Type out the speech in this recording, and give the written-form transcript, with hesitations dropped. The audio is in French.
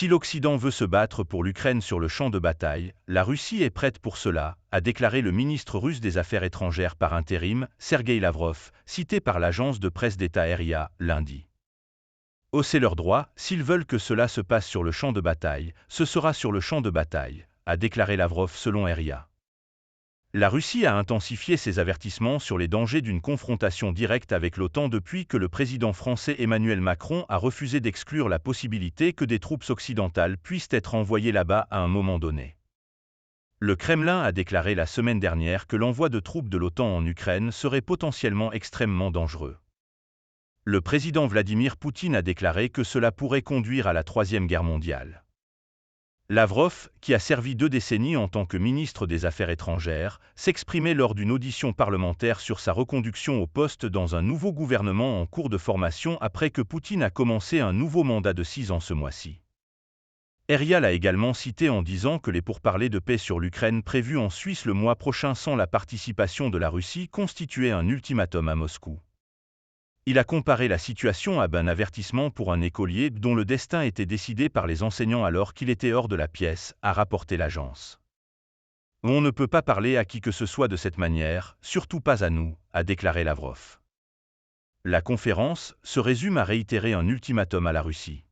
Si l'Occident veut se battre pour l'Ukraine sur le champ de bataille, la Russie est prête pour cela, a déclaré le ministre russe des Affaires étrangères par intérim, Sergueï Lavrov, cité par l'agence de presse d'État RIA, lundi. Oh, c'est leur droit, s'ils veulent que cela se passe sur le champ de bataille, ce sera sur le champ de bataille, a déclaré Lavrov selon RIA. La Russie a intensifié ses avertissements sur les dangers d'une confrontation directe avec l'OTAN depuis que le président français Emmanuel Macron a refusé d'exclure la possibilité que des troupes occidentales puissent être envoyées là-bas à un moment donné. Le Kremlin a déclaré la semaine dernière que l'envoi de troupes de l'OTAN en Ukraine serait potentiellement extrêmement dangereux. Le président Vladimir Poutine a déclaré que cela pourrait conduire à la Troisième Guerre mondiale. Lavrov, qui a servi 2 décennies en tant que ministre des Affaires étrangères, s'exprimait lors d'une audition parlementaire sur sa reconduction au poste dans un nouveau gouvernement en cours de formation après que Poutine a commencé un nouveau mandat de 6 ans ce mois-ci. RIA l'a également cité en disant que les pourparlers de paix sur l'Ukraine prévus en Suisse le mois prochain sans la participation de la Russie constituaient un ultimatum à Moscou. Il a comparé la situation à un avertissement pour un écolier dont le destin était décidé par les enseignants alors qu'il était hors de la pièce, a rapporté l'agence. On ne peut pas parler à qui que ce soit de cette manière, surtout pas à nous, a déclaré Lavrov. La conférence se résume à réitérer un ultimatum à la Russie.